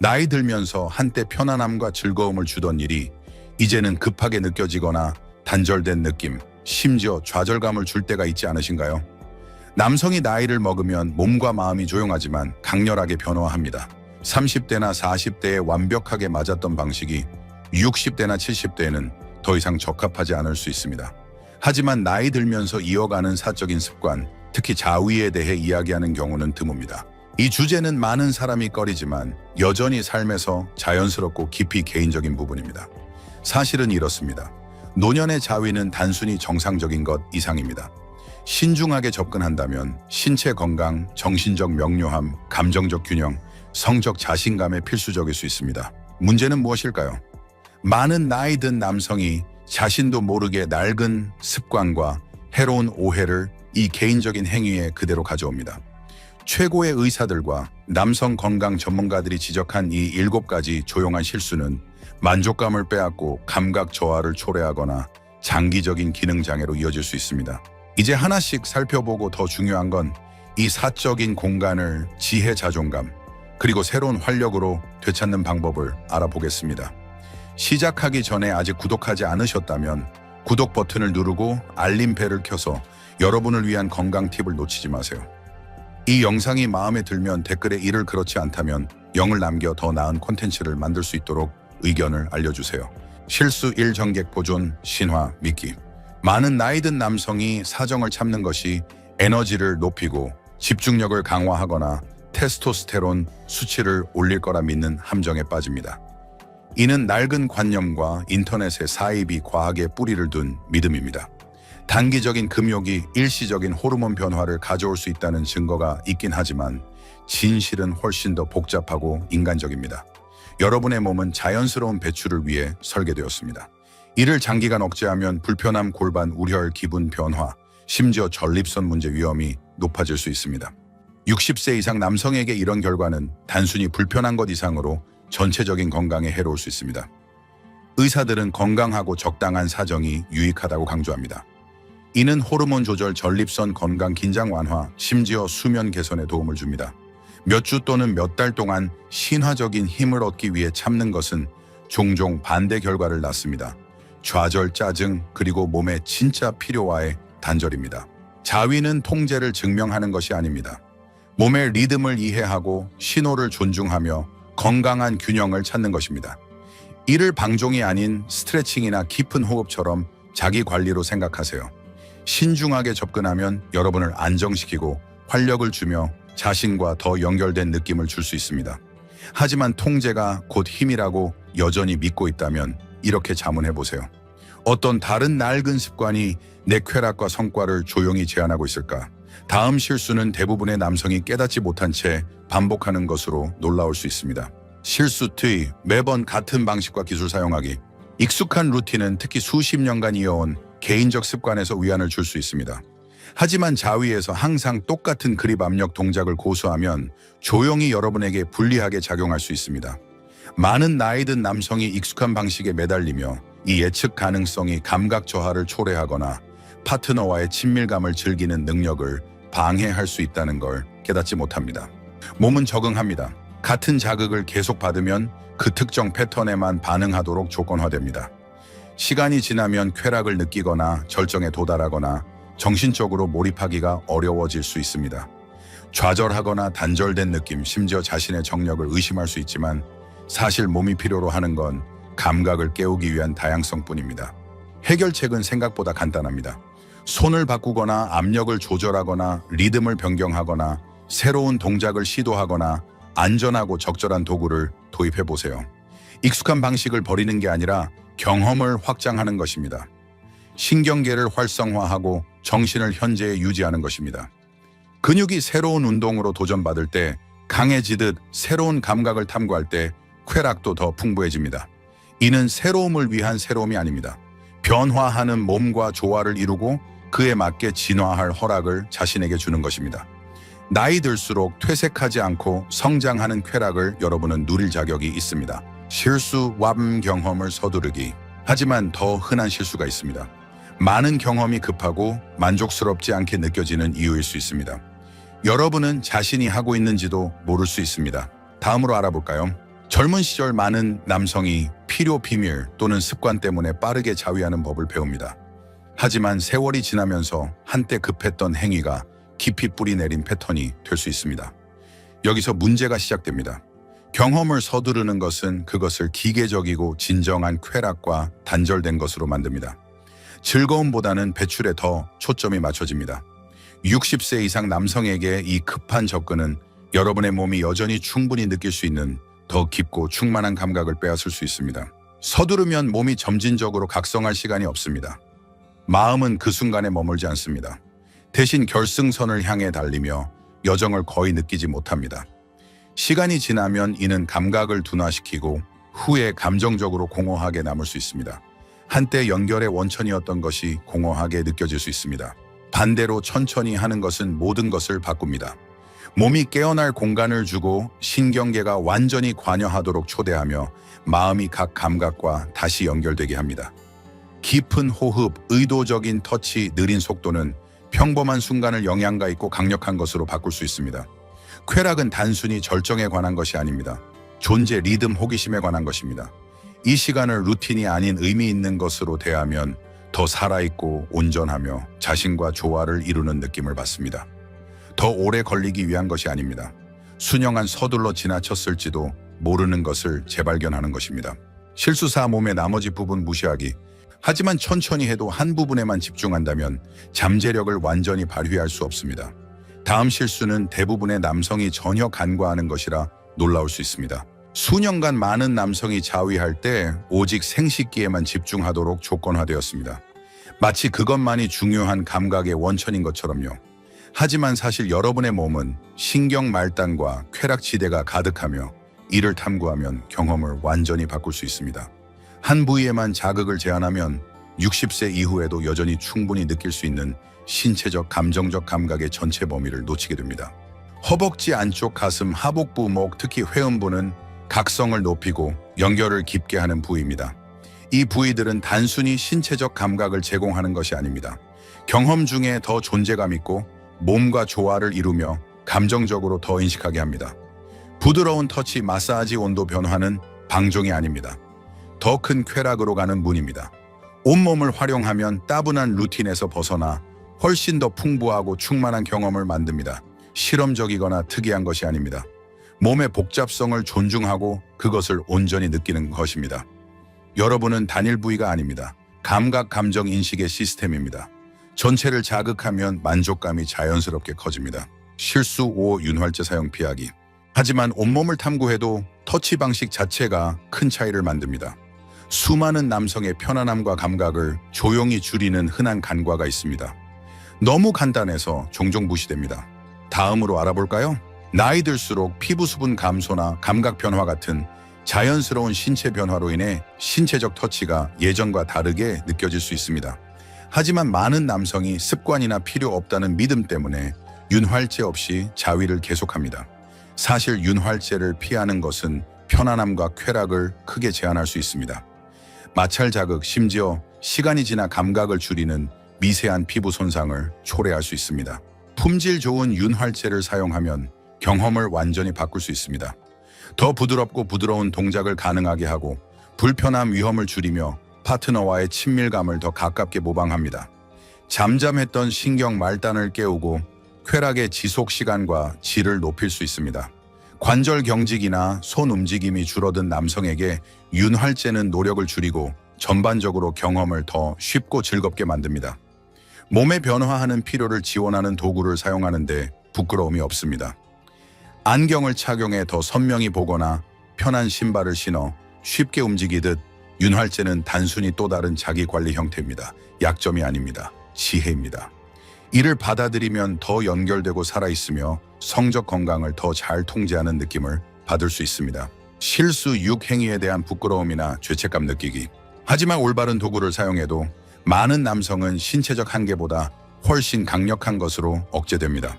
나이 들면서 한때 편안함과 즐거움을 주던 일이 이제는 급하게 느껴지거나 단절된 느낌, 심지어 좌절감을 줄 때가 있지 않으신가요? 남성이 나이를 먹으면 몸과 마음이 조용하지만 강렬하게 변화합니다. 30대나 40대에 완벽하게 맞았던 방식이 60대나 70대에는 더 이상 적합하지 않을 수 있습니다. 하지만 나이 들면서 이어가는 사적인 습관, 특히 자위에 대해 이야기하는 경우는 드뭅니다. 이 주제는 많은 사람이 꺼리지만 여전히 삶에서 자연스럽고 깊이 개인적인 부분입니다. 사실은 이렇습니다. 노년의 자위는 단순히 정상적인 것 이상입니다. 신중하게 접근한다면 신체 건강, 정신적 명료함, 감정적 균형, 성적 자신감에 필수적일 수 있습니다. 문제는 무엇일까요? 많은 나이 든 남성이 자신도 모르게 낡은 습관과 해로운 오해를 이 개인적인 행위에 그대로 가져옵니다. 최고의 의사들과 남성 건강 전문가들이 지적한 이 7가지 조용한 실수는 만족감을 빼앗고 감각 저하를 초래하거나 장기적인 기능 장애로 이어질 수 있습니다. 이제 하나씩 살펴보고 더 중요한 건 이 사적인 공간을 지혜 자존감, 그리고 새로운 활력으로 되찾는 방법을 알아보겠습니다. 시작하기 전에 아직 구독하지 않으셨다면 구독 버튼을 누르고 알림벨을 켜서 여러분을 위한 건강 팁을 놓치지 마세요. 이 영상이 마음에 들면 댓글에 이를 그렇지 않다면 0을 남겨 더 나은 콘텐츠를 만들 수 있도록 의견을 알려주세요. 실수 1 정객 보존, 신화, 미끼. 많은 나이 든 남성이 사정을 참는 것이 에너지를 높이고 집중력을 강화하거나 테스토스테론 수치를 올릴 거라 믿는 함정에 빠집니다. 이는 낡은 관념과 인터넷의 사입이 과하게 뿌리를 둔 믿음입니다. 단기적인 금욕이 일시적인 호르몬 변화를 가져올 수 있다는 증거가 있긴 하지만 진실은 훨씬 더 복잡하고 인간적입니다. 여러분의 몸은 자연스러운 배출을 위해 설계되었습니다. 이를 장기간 억제하면 불편함, 골반, 우열, 기분 변화, 심지어 전립선 문제 위험이 높아질 수 있습니다. 60세 이상 남성에게 이런 결과는 단순히 불편한 것 이상으로 전체적인 건강에 해로울 수 있습니다. 의사들은 건강하고 적당한 사정이 유익하다고 강조합니다. 이는 호르몬 조절, 전립선 건강, 긴장 완화, 심지어 수면 개선에 도움을 줍니다. 몇 주 또는 몇 달 동안 신화적인 힘을 얻기 위해 참는 것은 종종 반대 결과를 낳습니다. 좌절, 짜증, 그리고 몸의 진짜 필요와의 단절입니다. 자위는 통제를 증명하는 것이 아닙니다. 몸의 리듬을 이해하고 신호를 존중하며 건강한 균형을 찾는 것입니다. 이를 방종이 아닌 스트레칭이나 깊은 호흡처럼 자기 관리로 생각하세요. 신중하게 접근하면 여러분을 안정시키고 활력을 주며 자신과 더 연결된 느낌을 줄 수 있습니다. 하지만 통제가 곧 힘이라고 여전히 믿고 있다면 이렇게 자문해 보세요. 어떤 다른 낡은 습관이 내 쾌락과 성과를 조용히 제한하고 있을까? 다음 실수는 대부분의 남성이 깨닫지 못한 채 반복하는 것으로 놀라울 수 있습니다. 실수 트이, 매번 같은 방식과 기술 사용하기. 익숙한 루틴은 특히 수십 년간 이어온 개인적 습관에서 위안을 줄 수 있습니다. 하지만 자위에서 항상 똑같은 그립 압력 동작을 고수하면 조용히 여러분에게 불리하게 작용할 수 있습니다. 많은 나이 든 남성이 익숙한 방식에 매달리며 이 예측 가능성이 감각 저하를 초래하거나 파트너와의 친밀감을 즐기는 능력을 방해할 수 있다는 걸 깨닫지 못합니다. 몸은 적응합니다. 같은 자극을 계속 받으면 그 특정 패턴에만 반응하도록 조건화됩니다. 시간이 지나면 쾌락을 느끼거나 절정에 도달하거나 정신적으로 몰입하기가 어려워질 수 있습니다. 좌절하거나 단절된 느낌, 심지어 자신의 정력을 의심할 수 있지만 사실 몸이 필요로 하는 건 감각을 깨우기 위한 다양성뿐입니다. 해결책은 생각보다 간단합니다. 손을 바꾸거나 압력을 조절하거나 리듬을 변경하거나 새로운 동작을 시도하거나 안전하고 적절한 도구를 도입해 보세요. 익숙한 방식을 버리는 게 아니라 경험을 확장하는 것입니다. 신경계를 활성화하고 정신을 현재에 유지하는 것입니다. 근육이 새로운 운동으로 도전받을 때 강해지듯 새로운 감각을 탐구할 때 쾌락도 더 풍부해집니다. 이는 새로움을 위한 새로움이 아닙니다. 변화하는 몸과 조화를 이루고 그에 맞게 진화할 허락을 자신에게 주는 것입니다. 나이 들수록 퇴색하지 않고 성장하는 쾌락을 여러분은 누릴 자격이 있습니다. 실수, 경험을 서두르기. 하지만 더 흔한 실수가 있습니다. 많은 경험이 급하고 만족스럽지 않게 느껴지는 이유일 수 있습니다. 여러분은 자신이 하고 있는지도 모를 수 있습니다. 다음으로 알아볼까요? 젊은 시절 많은 남성이 필요 비밀 또는 습관 때문에 빠르게 자위하는 법을 배웁니다. 하지만 세월이 지나면서 한때 급했던 행위가 깊이 뿌리 내린 패턴이 될 수 있습니다. 여기서 문제가 시작됩니다. 경험을 서두르는 것은 그것을 기계적이고 진정한 쾌락과 단절된 것으로 만듭니다. 즐거움보다는 배출에 더 초점이 맞춰집니다. 60세 이상 남성에게 이 급한 접근은 여러분의 몸이 여전히 충분히 느낄 수 있는 더 깊고 충만한 감각을 빼앗을 수 있습니다. 서두르면 몸이 점진적으로 각성할 시간이 없습니다. 마음은 그 순간에 머물지 않습니다. 대신 결승선을 향해 달리며 여정을 거의 느끼지 못합니다. 시간이 지나면 이는 감각을 둔화시키고 후에 감정적으로 공허하게 남을 수 있습니다. 한때 연결의 원천이었던 것이 공허하게 느껴질 수 있습니다. 반대로 천천히 하는 것은 모든 것을 바꿉니다. 몸이 깨어날 공간을 주고 신경계가 완전히 관여하도록 초대하며 마음이 각 감각과 다시 연결되게 합니다. 깊은 호흡, 의도적인 터치, 느린 속도는 평범한 순간을 영양가 있고 강력한 것으로 바꿀 수 있습니다. 쾌락은 단순히 절정에 관한 것이 아닙니다. 존재, 리듬, 호기심에 관한 것입니다. 이 시간을 루틴이 아닌 의미 있는 것으로 대하면 더 살아있고 온전하며 자신과 조화를 이루는 느낌을 받습니다. 더 오래 걸리기 위한 것이 아닙니다. 순영한 서둘러 지나쳤을지도 모르는 것을 재발견하는 것입니다. 실수사 몸의 나머지 부분 무시하기. 하지만 천천히 해도 한 부분에만 집중한다면 잠재력을 완전히 발휘할 수 없습니다. 다음 실수는 대부분의 남성이 전혀 간과하는 것이라 놀라울 수 있습니다. 수년간 많은 남성이 자위할 때 오직 생식기에만 집중하도록 조건화되었습니다. 마치 그것만이 중요한 감각의 원천인 것처럼요. 하지만 사실 여러분의 몸은 신경 말단과 쾌락지대가 가득하며 이를 탐구하면 경험을 완전히 바꿀 수 있습니다. 한 부위에만 자극을 제한하면 60세 이후에도 여전히 충분히 느낄 수 있는 신체적, 감정적 감각의 전체 범위를 놓치게 됩니다. 허벅지 안쪽, 가슴, 하복부, 목, 특히 회음부는 각성을 높이고 연결을 깊게 하는 부위입니다. 이 부위들은 단순히 신체적 감각을 제공하는 것이 아닙니다. 경험 중에 더 존재감 있고 몸과 조화를 이루며 감정적으로 더 인식하게 합니다. 부드러운 터치, 마사지, 온도 변화는 방종이 아닙니다. 더 큰 쾌락으로 가는 문입니다. 온몸을 활용하면 따분한 루틴에서 벗어나 훨씬 더 풍부하고 충만한 경험을 만듭니다. 실험적이거나 특이한 것이 아닙니다. 몸의 복잡성을 존중하고 그것을 온전히 느끼는 것입니다. 여러분은 단일 부위가 아닙니다. 감각, 감정, 인식의 시스템입니다. 전체를 자극하면 만족감이 자연스럽게 커집니다. 실수 5. 윤활제 사용 피하기. 하지만 온몸을 탐구해도 터치 방식 자체가 큰 차이를 만듭니다. 수많은 남성의 편안함과 감각을 조용히 줄이는 흔한 간과가 있습니다. 너무 간단해서 종종 무시됩니다. 다음으로 알아볼까요? 나이 들수록 피부 수분 감소나 감각 변화 같은 자연스러운 신체 변화로 인해 신체적 터치가 예전과 다르게 느껴질 수 있습니다. 하지만 많은 남성이 습관이나 필요 없다는 믿음 때문에 윤활제 없이 자위를 계속합니다. 사실 윤활제를 피하는 것은 편안함과 쾌락을 크게 제한할 수 있습니다. 마찰 자극, 심지어 시간이 지나 감각을 줄이는 미세한 피부 손상을 초래할 수 있습니다. 품질 좋은 윤활제를 사용하면 경험을 완전히 바꿀 수 있습니다. 더 부드럽고 부드러운 동작을 가능하게 하고 불편함 위험을 줄이며 파트너와의 친밀감을 더 가깝게 모방합니다. 잠잠했던 신경 말단을 깨우고 쾌락의 지속 시간과 질을 높일 수 있습니다. 관절 경직이나 손 움직임이 줄어든 남성에게 윤활제는 노력을 줄이고 전반적으로 경험을 더 쉽고 즐겁게 만듭니다. 몸의 변화하는 필요를 지원하는 도구를 사용하는데 부끄러움이 없습니다. 안경을 착용해 더 선명히 보거나 편한 신발을 신어 쉽게 움직이듯 윤활제는 단순히 또 다른 자기관리 형태입니다. 약점이 아닙니다. 지혜입니다. 이를 받아들이면 더 연결되고 살아있으며 성적 건강을 더 잘 통제하는 느낌을 받을 수 있습니다. 실수 6. 행위에 대한 부끄러움이나 죄책감 느끼기. 하지만 올바른 도구를 사용해도 많은 남성은 신체적 한계보다 훨씬 강력한 것으로 억제됩니다.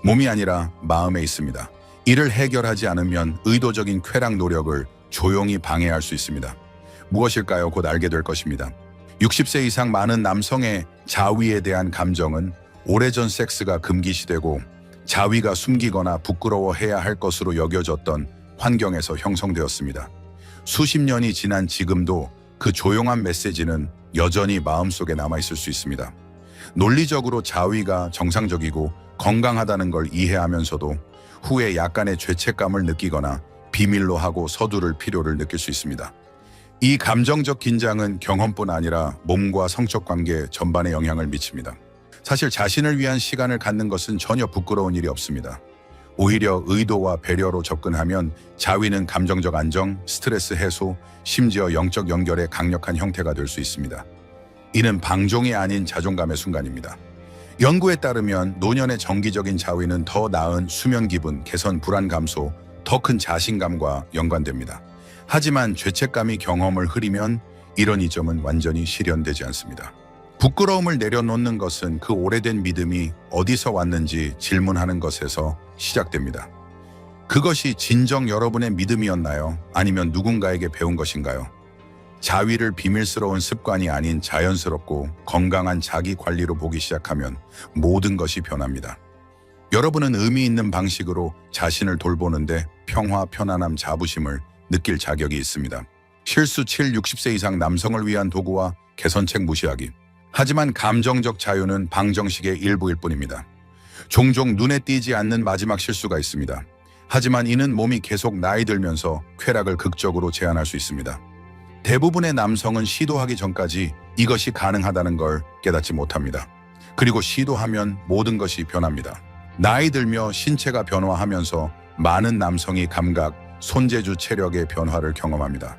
몸이 아니라 마음에 있습니다. 이를 해결하지 않으면 의도적인 쾌락 노력을 조용히 방해할 수 있습니다. 무엇일까요? 곧 알게 될 것입니다. 60세 이상 많은 남성의 자위에 대한 감정은 오래전 섹스가 금기시되고 자위가 숨기거나 부끄러워해야 할 것으로 여겨졌던 환경에서 형성되었습니다. 수십 년이 지난 지금도 그 조용한 메시지는 여전히 마음속에 남아있을 수 있습니다. 논리적으로 자위가 정상적이고 건강하다는 걸 이해하면서도 후에 약간의 죄책감을 느끼거나 비밀로 하고 서두를 필요를 느낄 수 있습니다. 이 감정적 긴장은 경험뿐 아니라 몸과 성적 관계 전반에 영향을 미칩니다. 사실 자신을 위한 시간을 갖는 것은 전혀 부끄러운 일이 없습니다. 오히려 의도와 배려로 접근하면 자위는 감정적 안정, 스트레스 해소, 심지어 영적 연결의 강력한 형태가 될 수 있습니다. 이는 방종이 아닌 자존감의 순간입니다. 연구에 따르면 노년의 정기적인 자위는 더 나은 수면 기분, 개선 불안 감소, 더 큰 자신감과 연관됩니다. 하지만 죄책감이 경험을 흐리면 이런 이점은 완전히 실현되지 않습니다. 부끄러움을 내려놓는 것은 그 오래된 믿음이 어디서 왔는지 질문하는 것에서 시작됩니다. 그것이 진정 여러분의 믿음이었나요? 아니면 누군가에게 배운 것인가요? 자위를 비밀스러운 습관이 아닌 자연스럽고 건강한 자기 관리로 보기 시작하면 모든 것이 변합니다. 여러분은 의미 있는 방식으로 자신을 돌보는데 평화, 편안함, 자부심을 느낄 자격이 있습니다. 실수 60세 이상 남성을 위한 도구와 개선책 무시하기. 하지만 감정적 자유는 방정식의 일부일 뿐입니다. 종종 눈에 띄지 않는 마지막 실수가 있습니다. 하지만 이는 몸이 계속 나이 들면서 쾌락을 극적으로 제한할 수 있습니다. 대부분의 남성은 시도하기 전까지 이것이 가능하다는 걸 깨닫지 못합니다. 그리고 시도하면 모든 것이 변합니다. 나이 들며 신체가 변화하면서 많은 남성이 감각, 손재주, 체력의 변화를 경험합니다.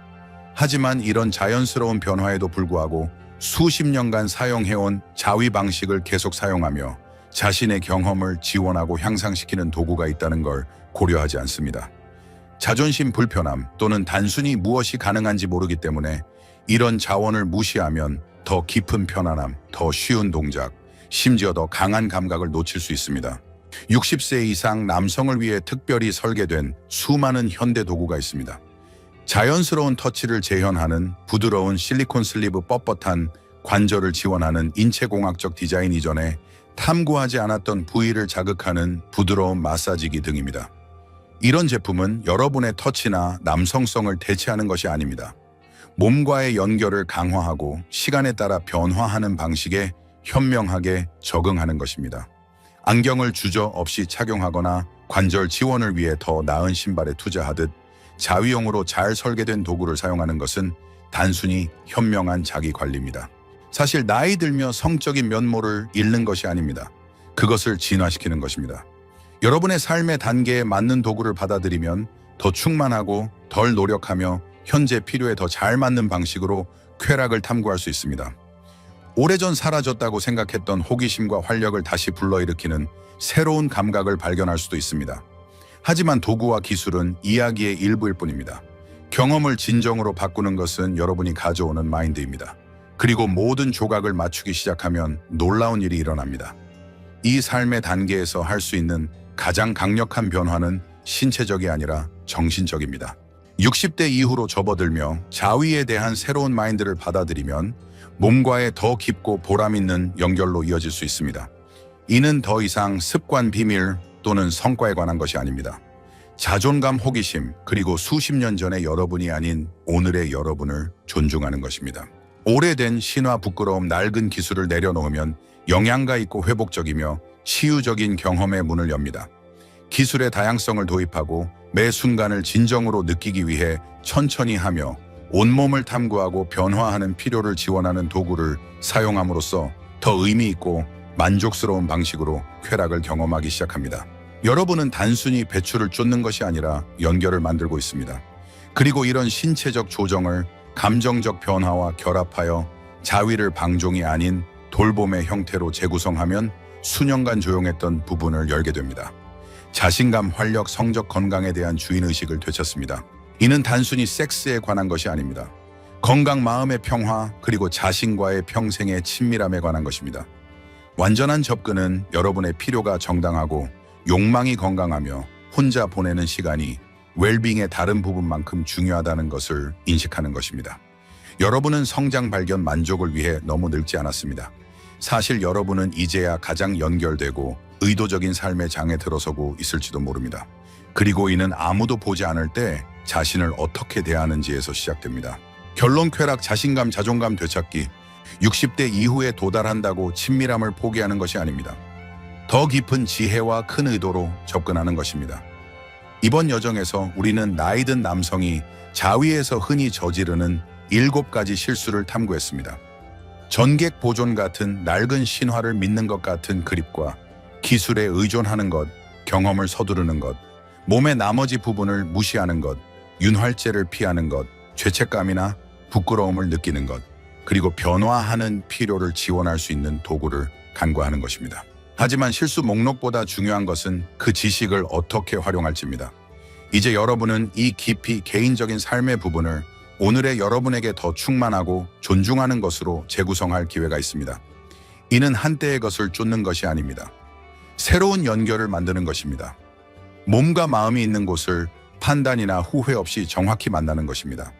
하지만 이런 자연스러운 변화에도 불구하고 수십 년간 사용해온 자위 방식을 계속 사용하며 자신의 경험을 지원하고 향상시키는 도구가 있다는 걸 고려하지 않습니다. 자존심 불편함 또는 단순히 무엇이 가능한지 모르기 때문에 이런 자원을 무시하면 더 깊은 편안함, 더 쉬운 동작, 심지어 더 강한 감각을 놓칠 수 있습니다. 60세 이상 남성을 위해 특별히 설계된 수많은 현대 도구가 있습니다. 자연스러운 터치를 재현하는 부드러운 실리콘 슬리브, 뻣뻣한 관절을 지원하는 인체공학적 디자인 이전에 탐구하지 않았던 부위를 자극하는 부드러운 마사지기 등입니다. 이런 제품은 여러분의 터치나 남성성을 대체하는 것이 아닙니다. 몸과의 연결을 강화하고 시간에 따라 변화하는 방식에 현명하게 적응하는 것입니다. 안경을 주저없이 착용하거나 관절 지원을 위해 더 나은 신발에 투자하듯 자위용으로 잘 설계된 도구를 사용하는 것은 단순히 현명한 자기 관리입니다. 사실 나이 들며 성적인 면모를 잃는 것이 아닙니다. 그것을 진화시키는 것입니다. 여러분의 삶의 단계에 맞는 도구를 받아들이면 더 충만하고 덜 노력하며 현재 필요에 더 잘 맞는 방식으로 쾌락을 탐구할 수 있습니다. 오래전 사라졌다고 생각했던 호기심과 활력을 다시 불러일으키는 새로운 감각을 발견할 수도 있습니다. 하지만 도구와 기술은 이야기의 일부일 뿐입니다. 경험을 진정으로 바꾸는 것은 여러분이 가져오는 마인드입니다. 그리고 모든 조각을 맞추기 시작하면 놀라운 일이 일어납니다. 이 삶의 단계에서 할 수 있는 가장 강력한 변화는 신체적이 아니라 정신적입니다. 60대 이후로 접어들며 자위에 대한 새로운 마인드를 받아들이면 몸과의 더 깊고 보람 있는 연결로 이어질 수 있습니다. 이는 더 이상 습관, 비밀 또는 성과에 관한 것이 아닙니다. 자존감, 호기심, 그리고 수십 년 전의 여러분이 아닌 오늘의 여러분을 존중하는 것입니다. 오래된 신화, 부끄러움, 낡은 기술을 내려놓으면 영양가 있고 회복적이며 치유적인 경험의 문을 엽니다. 기술의 다양성을 도입하고 매 순간을 진정으로 느끼기 위해 천천히 하며 온몸을 탐구하고 변화하는 필요를 지원하는 도구를 사용함으로써 더 의미 있고 만족스러운 방식으로 쾌락을 경험하기 시작합니다. 여러분은 단순히 배출을 쫓는 것이 아니라 연결을 만들고 있습니다. 그리고 이런 신체적 조정을 감정적 변화와 결합하여 자위를 방종이 아닌 돌봄의 형태로 재구성하면 수년간 조용했던 부분을 열게 됩니다. 자신감, 활력, 성적 건강에 대한 주인의식을 되찾습니다. 이는 단순히 섹스에 관한 것이 아닙니다. 건강, 마음의 평화, 그리고 자신과의 평생의 친밀함에 관한 것입니다. 완전한 접근은 여러분의 필요가 정당하고 욕망이 건강하며 혼자 보내는 시간이 웰빙의 다른 부분만큼 중요하다는 것을 인식하는 것입니다. 여러분은 성장, 발견, 만족을 위해 너무 늙지 않았습니다. 사실 여러분은 이제야 가장 연결되고 의도적인 삶의 장에 들어서고 있을지도 모릅니다. 그리고 이는 아무도 보지 않을 때 자신을 어떻게 대하는지에서 시작됩니다. 결론 쾌락, 자신감, 자존감 되찾기. 60대 이후에 도달한다고 친밀함을 포기하는 것이 아닙니다. 더 깊은 지혜와 큰 의도로 접근하는 것입니다. 이번 여정에서 우리는 나이든 남성이 자위에서 흔히 저지르는 7가지 실수를 탐구했습니다. 전객 보존 같은 낡은 신화를 믿는 것 같은 그립과 기술에 의존하는 것, 경험을 서두르는 것, 몸의 나머지 부분을 무시하는 것, 윤활제를 피하는 것, 죄책감이나 부끄러움을 느끼는 것, 그리고 변화하는 필요를 지원할 수 있는 도구를 간과하는 것입니다. 하지만 실수 목록보다 중요한 것은 그 지식을 어떻게 활용할지입니다. 이제 여러분은 이 깊이 개인적인 삶의 부분을 오늘의 여러분에게 더 충만하고 존중하는 것으로 재구성할 기회가 있습니다. 이는 한때의 것을 쫓는 것이 아닙니다. 새로운 연결을 만드는 것입니다. 몸과 마음이 있는 곳을 판단이나 후회 없이 정확히 만나는 것입니다.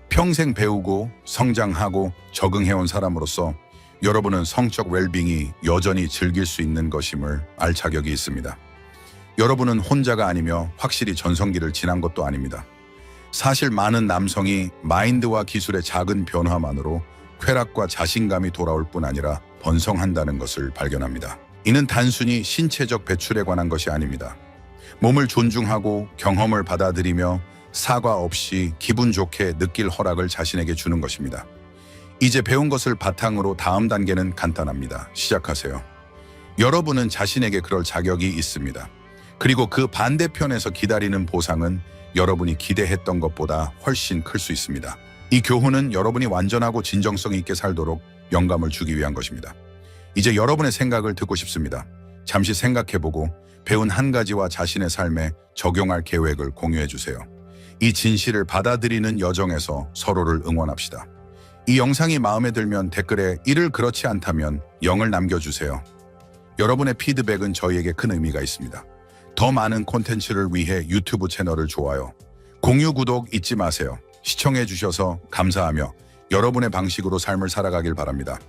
평생 배우고 성장하고 적응해온 사람으로서 여러분은 성적 웰빙이 여전히 즐길 수 있는 것임을 알 자격이 있습니다. 여러분은 혼자가 아니며 확실히 전성기를 지난 것도 아닙니다. 사실 많은 남성이 마인드와 기술의 작은 변화만으로 쾌락과 자신감이 돌아올 뿐 아니라 번성한다는 것을 발견합니다. 이는 단순히 신체적 배출에 관한 것이 아닙니다. 몸을 존중하고 경험을 받아들이며 사과 없이 기분 좋게 느낄 허락을 자신에게 주는 것입니다. 이제 배운 것을 바탕으로 다음 단계는 간단합니다. 시작하세요. 여러분은 자신에게 그럴 자격이 있습니다. 그리고 그 반대편에서 기다리는 보상은 여러분이 기대했던 것보다 훨씬 클 수 있습니다. 이 교훈은 여러분이 완전하고 진정성 있게 살도록 영감을 주기 위한 것입니다. 이제 여러분의 생각을 듣고 싶습니다. 잠시 생각해보고 배운 한 가지와 자신의 삶에 적용할 계획을 공유해 주세요. 이 진실을 받아들이는 여정에서 서로를 응원합시다. 이 영상이 마음에 들면 댓글에 1을 그렇지 않다면 0을 남겨주세요. 여러분의 피드백은 저희에게 큰 의미가 있습니다. 더 많은 콘텐츠를 위해 유튜브 채널을 좋아요, 공유, 구독 잊지 마세요. 시청해 주셔서 감사하며 여러분의 방식으로 삶을 살아가길 바랍니다.